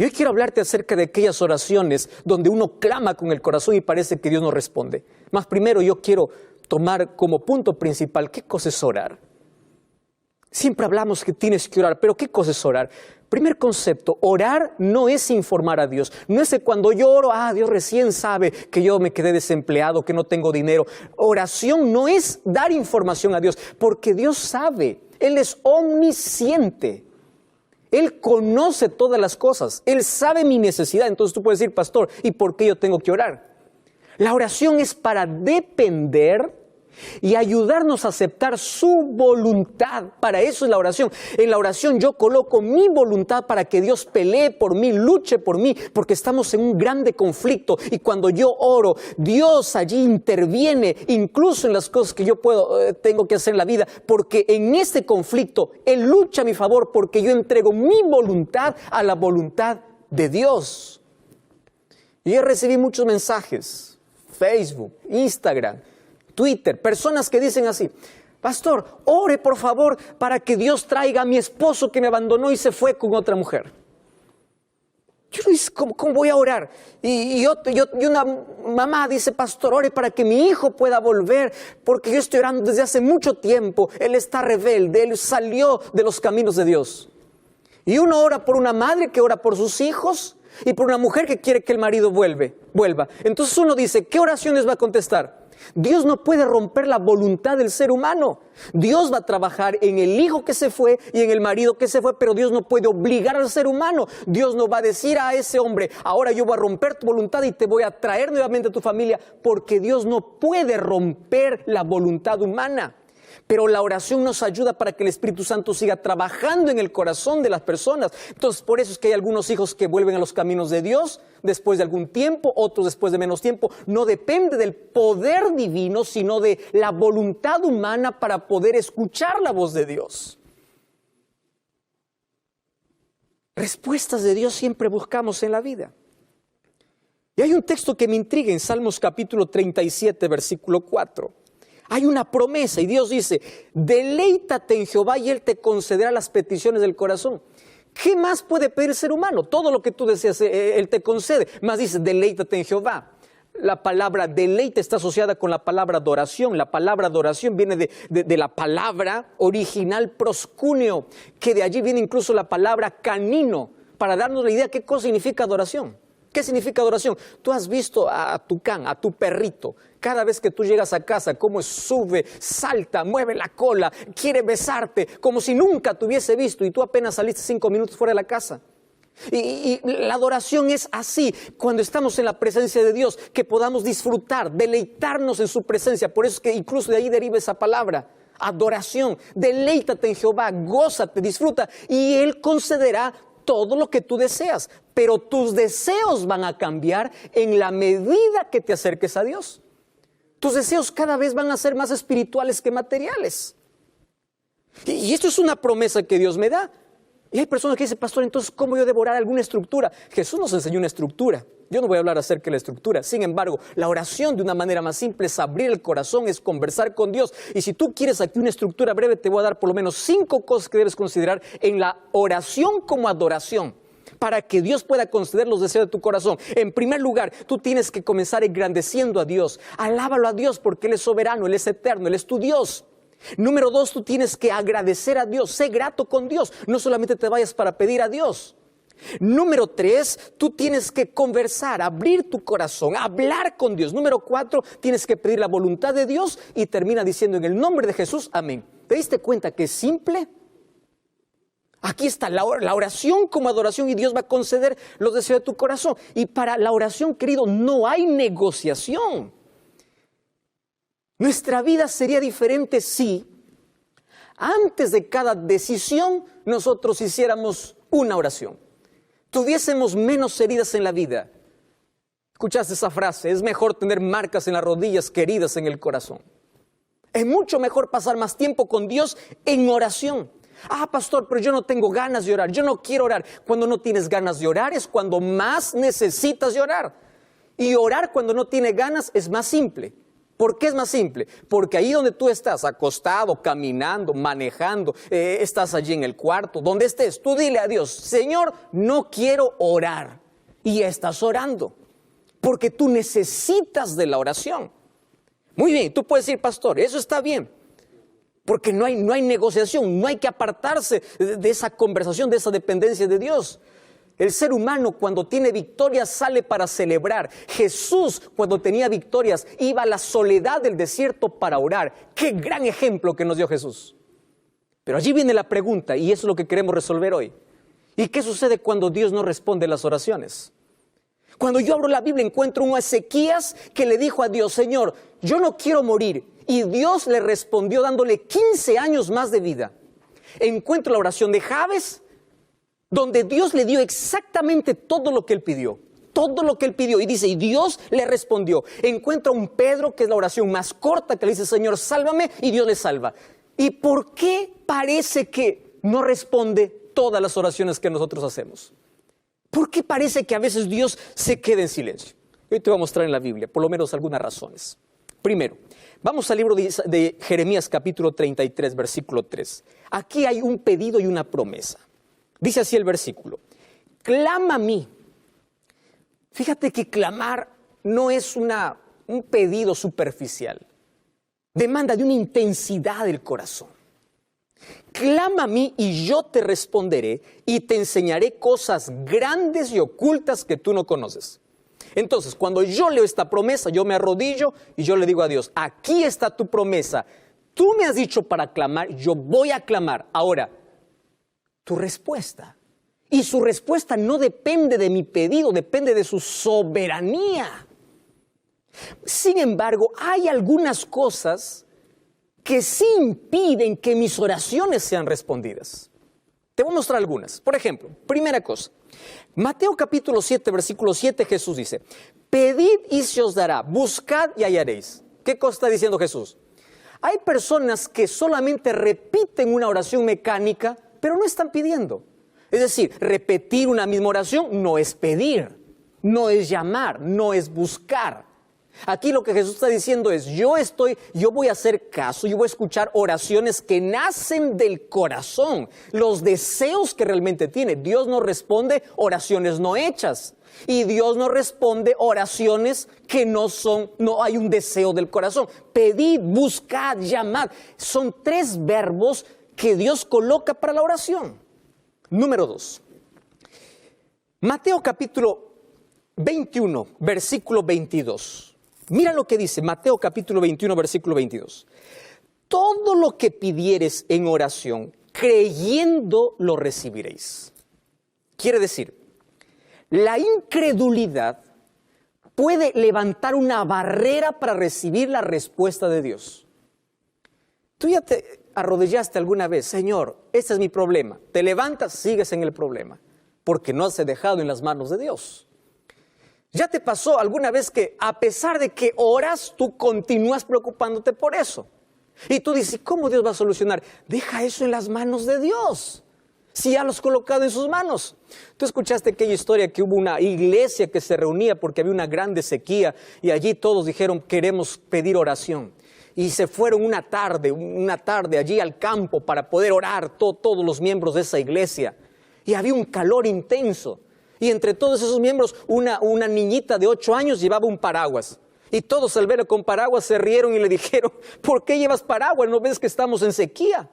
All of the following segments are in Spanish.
Y hoy quiero hablarte acerca de aquellas oraciones donde uno clama con el corazón y parece que Dios no responde. Mas primero yo quiero tomar como punto principal, ¿qué cosa es orar? Siempre hablamos que tienes que orar, pero ¿qué cosa es orar? Primer concepto, orar no es informar a Dios. No es que cuando yo oro, Dios recién sabe que yo me quedé desempleado, que no tengo dinero. Oración no es dar información a Dios, porque Dios sabe, Él es omnisciente. Él conoce todas las cosas, Él sabe mi necesidad. Entonces tú puedes decir, pastor, ¿y por qué yo tengo que orar? La oración es para depender y ayudarnos a aceptar su voluntad. Para eso es la oración. En la oración yo coloco mi voluntad para que Dios pelee por mí, luche por mí, porque estamos en un grande conflicto. Y cuando yo oro, Dios allí interviene, incluso en las cosas que yo tengo que hacer en la vida, porque en este conflicto Él lucha a mi favor, porque yo entrego mi voluntad a la voluntad de Dios. Y yo recibí muchos mensajes, Facebook, Instagram, Twitter, personas que dicen así, pastor, ore por favor para que Dios traiga a mi esposo que me abandonó y se fue con otra mujer. Yo le dije, ¿cómo voy a orar? Y una mamá dice, pastor, ore para que mi hijo pueda volver, porque yo estoy orando desde hace mucho tiempo, él está rebelde, él salió de los caminos de Dios. Y uno ora por una madre que ora por sus hijos y por una mujer que quiere que el marido vuelva. Entonces uno dice, ¿qué oraciones va a contestar? Dios no puede romper la voluntad del ser humano. Dios va a trabajar en el hijo que se fue y en el marido que se fue, pero Dios no puede obligar al ser humano. Dios no va a decir a ese hombre, ahora yo voy a romper tu voluntad y te voy a traer nuevamente a tu familia, porque Dios no puede romper la voluntad humana. Pero la oración nos ayuda para que el Espíritu Santo siga trabajando en el corazón de las personas. Entonces, por eso es que hay algunos hijos que vuelven a los caminos de Dios después de algún tiempo, otros después de menos tiempo. No depende del poder divino, sino de la voluntad humana para poder escuchar la voz de Dios. Respuestas de Dios siempre buscamos en la vida. Y hay un texto que me intriga en Salmos capítulo 37, versículo 4. Hay una promesa y Dios dice, deleítate en Jehová y Él te concederá las peticiones del corazón. ¿Qué más puede pedir el ser humano? Todo lo que tú deseas, Él te concede. Más dice, deleítate en Jehová. La palabra deleite está asociada con la palabra adoración. La palabra adoración viene de la palabra original proscuneo, que de allí viene incluso la palabra canino, para darnos la idea de qué cosa significa adoración. ¿Qué significa adoración? Tú has visto a tu can, a tu perrito, cada vez que tú llegas a casa, cómo sube, salta, mueve la cola, quiere besarte, como si nunca te hubiese visto y tú apenas saliste 5 minutos fuera de la casa. Y la adoración es así, cuando estamos en la presencia de Dios, que podamos disfrutar, deleitarnos en su presencia. Por eso es que incluso de ahí deriva esa palabra, adoración. Deleítate en Jehová, gózate, disfruta y Él concederá todo lo que tú deseas, pero tus deseos van a cambiar en la medida que te acerques a Dios. Tus deseos cada vez van a ser más espirituales que materiales. Y esto es una promesa que Dios me da. Y hay personas que dicen, pastor, entonces, ¿cómo yo debo orar alguna estructura? Jesús nos enseñó una estructura. Yo no voy a hablar acerca de la estructura. Sin embargo, la oración de una manera más simple es abrir el corazón, es conversar con Dios. Y si tú quieres aquí una estructura breve, te voy a dar por lo menos 5 cosas que debes considerar en la oración como adoración, para que Dios pueda conceder los deseos de tu corazón. En primer lugar, tú tienes que comenzar engrandeciendo a Dios. Alábalo a Dios porque Él es soberano, Él es eterno, Él es tu Dios. Número 2, tú tienes que agradecer a Dios. Sé grato con Dios. No solamente te vayas para pedir a Dios. Número 3, tú tienes que conversar, abrir tu corazón, hablar con Dios. Número 4, tienes que pedir la voluntad de Dios y termina diciendo en el nombre de Jesús, amén. ¿Te diste cuenta que es simple? Aquí está la oración como adoración y Dios va a conceder los deseos de tu corazón. Y para la oración, querido, no hay negociación. Nuestra vida sería diferente si antes de cada decisión nosotros hiciéramos una oración. Tuviésemos menos heridas en la vida. ¿Escuchaste esa frase? Es mejor tener marcas en las rodillas que heridas en el corazón. Es mucho mejor pasar más tiempo con Dios en oración. Pastor, pero yo no tengo ganas de orar, yo no quiero orar. Cuando no tienes ganas de orar es cuando más necesitas de orar. Y orar cuando no tienes ganas es más simple. ¿Por qué es más simple? Porque ahí donde tú estás, acostado, caminando, manejando, estás allí en el cuarto, donde estés, tú dile a Dios, Señor, no quiero orar. Y ya estás orando, porque tú necesitas de la oración. Muy bien, tú puedes decir, pastor, eso está bien, porque no hay negociación, no hay que apartarse de esa conversación, de esa dependencia de Dios. El ser humano cuando tiene victorias sale para celebrar. Jesús cuando tenía victorias iba a la soledad del desierto para orar. ¡Qué gran ejemplo que nos dio Jesús! Pero allí viene la pregunta y eso es lo que queremos resolver hoy. ¿Y qué sucede cuando Dios no responde las oraciones? Cuando yo abro la Biblia encuentro un Ezequías que le dijo a Dios, Señor, yo no quiero morir. Y Dios le respondió dándole 15 años más de vida. Encuentro la oración de Jabes, donde Dios le dio exactamente todo lo que él pidió. Todo lo que él pidió. Y dice, y Dios le respondió. Encuentra un Pedro, que es la oración más corta, que le dice, Señor, sálvame, y Dios le salva. ¿Y por qué parece que no responde todas las oraciones que nosotros hacemos? ¿Por qué parece que a veces Dios se queda en silencio? Hoy te voy a mostrar en la Biblia, por lo menos algunas razones. Primero, vamos al libro de Jeremías capítulo 33, versículo 3. Aquí hay un pedido y una promesa. Dice así el versículo, clama a mí. Fíjate que clamar no es un pedido superficial. Demanda de una intensidad del corazón. Clama a mí y yo te responderé y te enseñaré cosas grandes y ocultas que tú no conoces. Entonces, cuando yo leo esta promesa, yo me arrodillo y yo le digo a Dios, aquí está tu promesa. Tú me has dicho para clamar, yo voy a clamar. Ahora, tu respuesta. Y su respuesta no depende de mi pedido, depende de su soberanía. Sin embargo, hay algunas cosas que sí impiden que mis oraciones sean respondidas. Te voy a mostrar algunas. Por ejemplo, primera cosa, Mateo capítulo 7, versículo 7, Jesús dice, pedid y se os dará, buscad y hallaréis. ¿Qué cosa está diciendo Jesús? Hay personas que solamente repiten una oración mecánica, pero no están pidiendo. Es decir, repetir una misma oración no es pedir, no es llamar, no es buscar. Aquí lo que Jesús está diciendo es, yo voy a hacer caso, yo voy a escuchar oraciones que nacen del corazón, los deseos que realmente tiene. Dios no responde oraciones no hechas. Y Dios no responde oraciones que no hay un deseo del corazón. Pedid, buscad, llamad. Son 3 verbos que Dios coloca para la oración. Número 2. Mateo capítulo 21, versículo 22. Mira lo que dice Mateo capítulo 21, versículo 22. Todo lo que pidieres en oración, creyendo lo recibiréis. Quiere decir, la incredulidad puede levantar una barrera para recibir la respuesta de Dios. Tú ya te arrodillaste alguna vez, Señor, este es mi problema. Te levantas, sigues en el problema, porque no has dejado en las manos de Dios. ¿Ya te pasó alguna vez que a pesar de que oras, tú continúas preocupándote por eso? Y tú dices, ¿cómo Dios va a solucionar? Deja eso en las manos de Dios, si ya lo has colocado en sus manos. Tú escuchaste aquella historia que hubo una iglesia que se reunía porque había una grande sequía y allí todos dijeron, queremos pedir oración. Y se fueron una tarde allí al campo para poder orar todos los miembros de esa iglesia. Y había un calor intenso. Y entre todos esos miembros, una niñita de 8 años llevaba un paraguas. Y todos al verlo con paraguas se rieron y le dijeron, ¿por qué llevas paraguas? ¿No ves que estamos en sequía?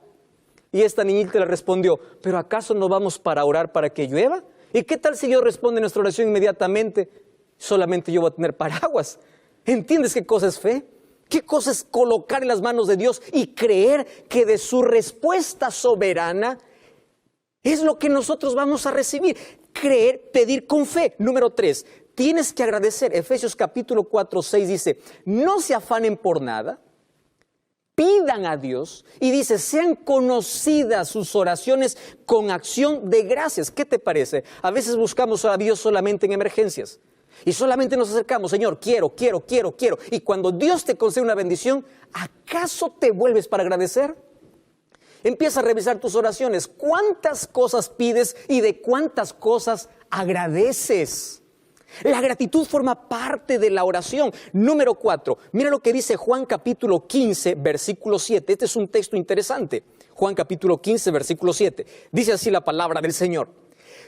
Y esta niñita le respondió, ¿pero acaso no vamos para orar para que llueva? ¿Y qué tal si Dios responde nuestra oración inmediatamente? Solamente yo voy a tener paraguas. ¿Entiendes qué cosa es fe? ¿Qué cosa es colocar en las manos de Dios y creer que de su respuesta soberana es lo que nosotros vamos a recibir? Creer, pedir con fe. Número 3, tienes que agradecer. Efesios capítulo 4, 6 dice, no se afanen por nada, pidan a Dios y dice, sean conocidas sus oraciones con acción de gracias. ¿Qué te parece? A veces buscamos a Dios solamente en emergencias y solamente nos acercamos, Señor, quiero. Y cuando Dios te concede una bendición, ¿acaso te vuelves para agradecer? Empieza a revisar tus oraciones. ¿Cuántas cosas pides y de cuántas cosas agradeces? La gratitud forma parte de la oración. Número 4, mira lo que dice Juan capítulo 15, versículo 7. Este es un texto interesante. Juan capítulo 15, versículo 7. Dice así la palabra del Señor.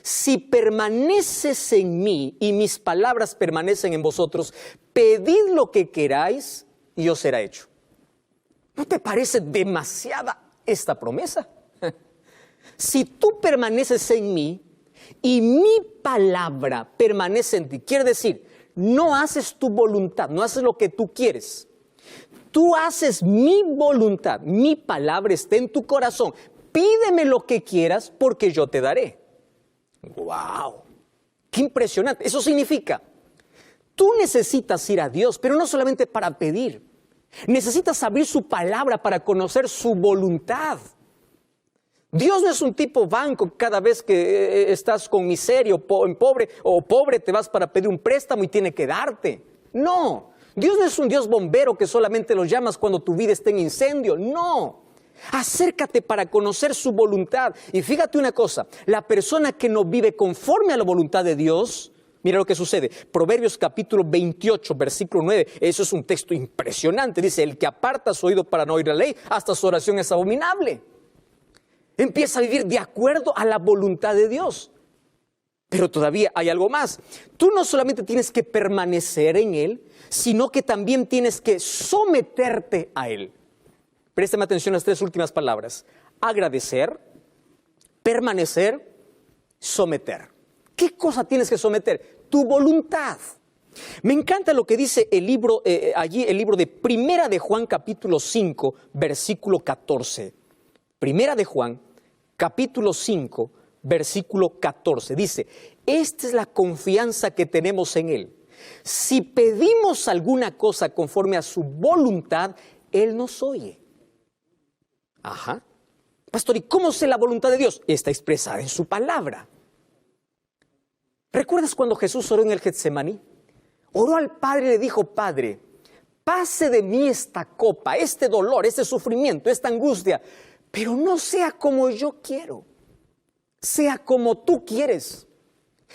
Si permaneces en mí y mis palabras permanecen en vosotros, pedid lo que queráis y os será hecho. ¿No te parece demasiada esta promesa? Si tú permaneces en mí y mi palabra permanece en ti, quiere decir, no haces tu voluntad, no haces lo que tú quieres. Tú haces mi voluntad, mi palabra está en tu corazón. Pídeme lo que quieras porque yo te daré. ¡Wow! ¡Qué impresionante! Eso significa, tú necesitas ir a Dios, pero no solamente para pedir. Necesitas abrir su palabra para conocer su voluntad. Dios no es un tipo banco, cada vez que estás con miseria o pobre te vas para pedir un préstamo y tiene que darte. No, Dios no es un Dios bombero que solamente lo llamas cuando tu vida está en incendio. No, acércate para conocer su voluntad. Y fíjate una cosa, la persona que no vive conforme a la voluntad de Dios, mira lo que sucede. Proverbios capítulo 28, versículo 9, eso es un texto impresionante. Dice, el que aparta su oído para no oír la ley, hasta su oración es abominable. Empieza a vivir de acuerdo a la voluntad de Dios. Pero todavía hay algo más. Tú no solamente tienes que permanecer en Él, sino que también tienes que someterte a Él. Préstame atención a las tres últimas palabras. Agradecer, permanecer, someter. ¿Qué cosa tienes que someter? Tu voluntad. Me encanta lo que dice el libro, el libro de Primera de Juan capítulo 5, versículo 14. Primera de Juan, capítulo 5, versículo 14. Dice, esta es la confianza que tenemos en Él. Si pedimos alguna cosa conforme a su voluntad, Él nos oye. Ajá. Pastor, ¿y cómo sé la voluntad de Dios? Está expresada en su palabra. ¿Recuerdas cuando Jesús oró en el Getsemaní? Oró al Padre y le dijo, Padre, pase de mí esta copa, este dolor, este sufrimiento, esta angustia, pero no sea como yo quiero, sea como tú quieres.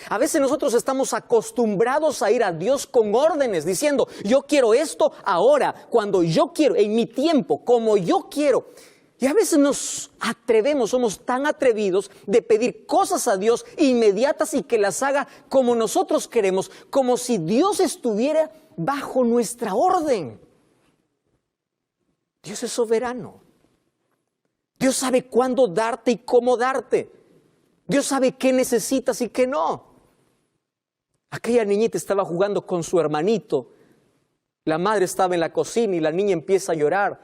A veces nosotros estamos acostumbrados a ir a Dios con órdenes, diciendo, yo quiero esto ahora, cuando yo quiero, en mi tiempo, como yo quiero. Y a veces nos atrevemos, somos tan atrevidos de pedir cosas a Dios inmediatas y que las haga como nosotros queremos, como si Dios estuviera bajo nuestra orden. Dios es soberano. Dios sabe cuándo darte y cómo darte. Dios sabe qué necesitas y qué no. Aquella niñita estaba jugando con su hermanito. La madre estaba en la cocina y la niña empieza a llorar.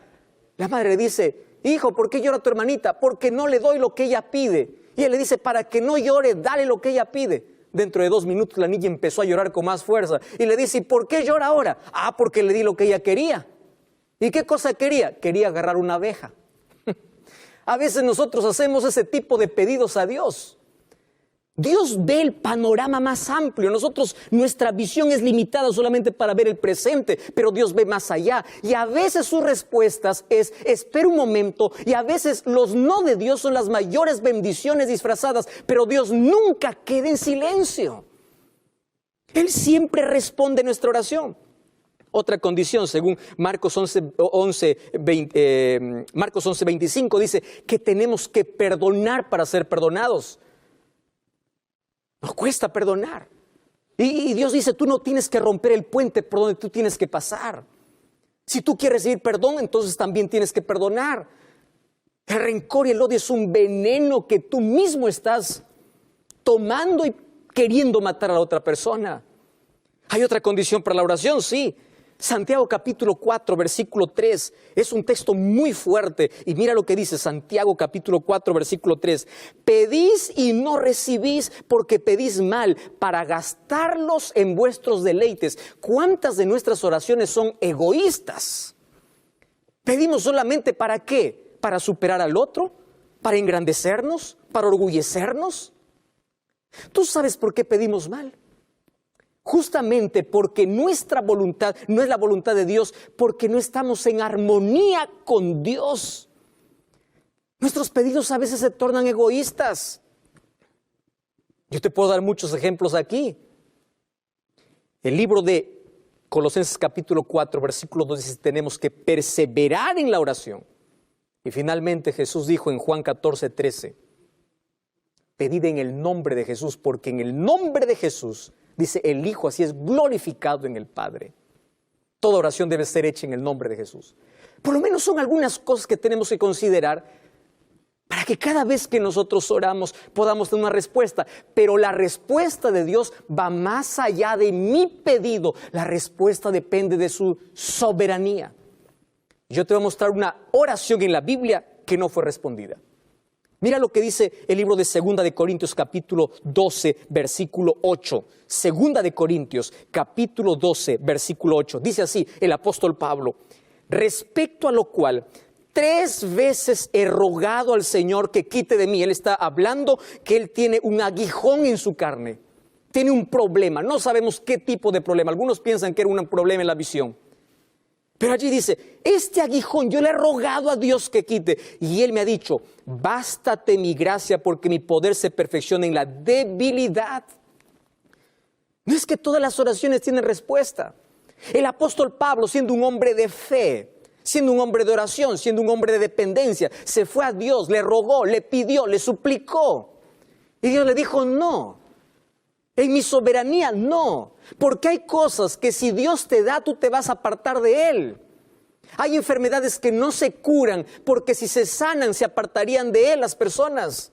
La madre le dice, hijo, ¿por qué llora tu hermanita? Porque no le doy lo que ella pide. Y él le dice, para que no llore, dale lo que ella pide. Dentro de 2 minutos la niña empezó a llorar con más fuerza. Y le dice, ¿y por qué llora ahora? Ah, porque le di lo que ella quería. ¿Y qué cosa quería? Quería agarrar una abeja. A veces nosotros hacemos ese tipo de pedidos a Dios. Dios ve el panorama más amplio. Nuestra visión es limitada solamente para ver el presente, pero Dios ve más allá. Y a veces sus respuestas es, espera un momento, y a veces los no de Dios son las mayores bendiciones disfrazadas, pero Dios nunca queda en silencio. Él siempre responde nuestra oración. Otra condición, según Marcos 11:25, dice que tenemos que perdonar para ser perdonados. No cuesta perdonar. Y Dios dice, tú no tienes que romper el puente por donde tú tienes que pasar. Si tú quieres recibir perdón, entonces también tienes que perdonar. El rencor y el odio es un veneno que tú mismo estás tomando y queriendo matar a la otra persona. Hay otra condición para la oración, sí. Santiago capítulo 4, versículo 3, es un texto muy fuerte. Y mira lo que dice Santiago capítulo 4, versículo 3. Pedís y no recibís porque pedís mal para gastarlos en vuestros deleites. ¿Cuántas de nuestras oraciones son egoístas? ¿Pedimos solamente para qué? ¿Para superar al otro? ¿Para engrandecernos? ¿Para orgullecernos? ¿Tú sabes por qué pedimos mal? Justamente porque nuestra voluntad no es la voluntad de Dios, porque no estamos en armonía con Dios. Nuestros pedidos a veces se tornan egoístas. Yo te puedo dar muchos ejemplos aquí. El libro de Colosenses capítulo 4, versículo 2 dice, tenemos que perseverar en la oración. Y finalmente Jesús dijo en Juan 14, 13, pedid en el nombre de Jesús, porque en el nombre de Jesús, dice el Hijo, así es glorificado en el Padre. Toda oración debe ser hecha en el nombre de Jesús. Por lo menos son algunas cosas que tenemos que considerar para que cada vez que nosotros oramos podamos tener una respuesta. Pero la respuesta de Dios va más allá de mi pedido. La respuesta depende de su soberanía. Yo te voy a mostrar una oración en la Biblia que no fue respondida. Mira lo que dice el libro de 2 de Corintios capítulo 12, versículo 8. 2 de Corintios capítulo 12, versículo 8. Dice así el apóstol Pablo, respecto a lo cual 3 veces he rogado al Señor que quite de mí. Él está hablando que él tiene un aguijón en su carne. Tiene un problema. No sabemos qué tipo de problema. Algunos piensan que era un problema en la visión. Pero allí dice, este aguijón yo le he rogado a Dios que quite. Y Él me ha dicho, bástate mi gracia porque mi poder se perfecciona en la debilidad. No es que todas las oraciones tienen respuesta. El apóstol Pablo, siendo un hombre de fe, siendo un hombre de oración, siendo un hombre de dependencia, se fue a Dios, le rogó, le pidió, le suplicó. Y Dios le dijo, no. En mi soberanía, no. Porque hay cosas que si Dios te da, tú te vas a apartar de Él. Hay enfermedades que no se curan porque si se sanan, se apartarían de Él las personas.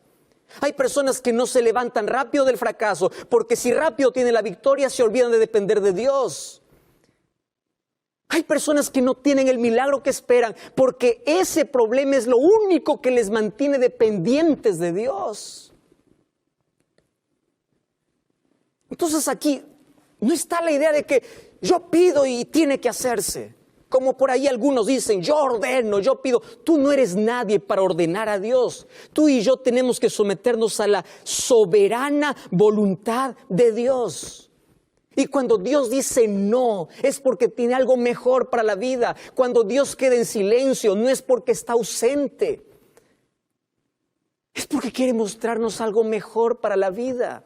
Hay personas que no se levantan rápido del fracaso porque si rápido tienen la victoria, se olvidan de depender de Dios. Hay personas que no tienen el milagro que esperan porque ese problema es lo único que les mantiene dependientes de Dios. Entonces aquí no está la idea de que yo pido y tiene que hacerse. Como por ahí algunos dicen, yo ordeno, yo pido. Tú no eres nadie para ordenar a Dios. Tú y yo tenemos que someternos a la soberana voluntad de Dios. Y cuando Dios dice no, es porque tiene algo mejor para la vida. Cuando Dios queda en silencio, no es porque está ausente. Es porque quiere mostrarnos algo mejor para la vida.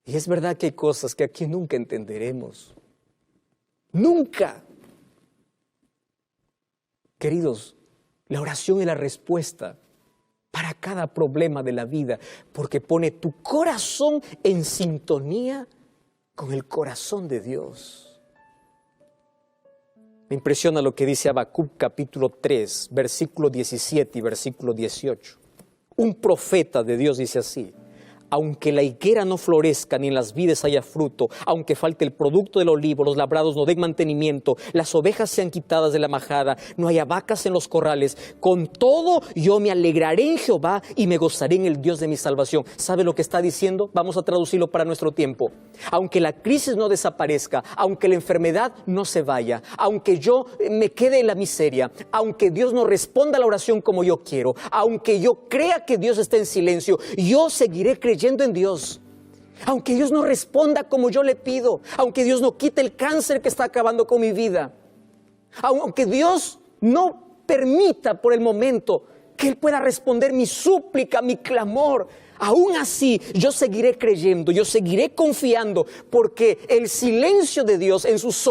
Y es verdad que hay cosas que aquí nunca entenderemos. Nunca. Queridos, la oración es la respuesta para cada problema de la vida, porque pone tu corazón en sintonía con el corazón de Dios. Me impresiona lo que dice Habacuc capítulo 3, versículo 17 y versículo 18. Un profeta de Dios dice así, aunque la higuera no florezca ni en las vides haya fruto, aunque falte el producto del olivo, los labrados no den mantenimiento, las ovejas sean quitadas de la majada, no haya vacas en los corrales, con todo yo me alegraré en Jehová y me gozaré en el Dios de mi salvación. ¿Sabe lo que está diciendo? Vamos a traducirlo para nuestro tiempo. Aunque la crisis no desaparezca, aunque la enfermedad no se vaya, aunque yo me quede en la miseria, aunque Dios no responda a la oración como yo quiero, aunque yo crea que Dios está en silencio, yo seguiré creyendo en Dios. Aunque Dios no responda como yo le pido, aunque Dios no quite el cáncer que está acabando con mi vida, aunque Dios no permita por el momento que Él pueda responder mi súplica, mi clamor, aún así yo seguiré creyendo, yo seguiré confiando, porque el silencio de Dios en su soberanía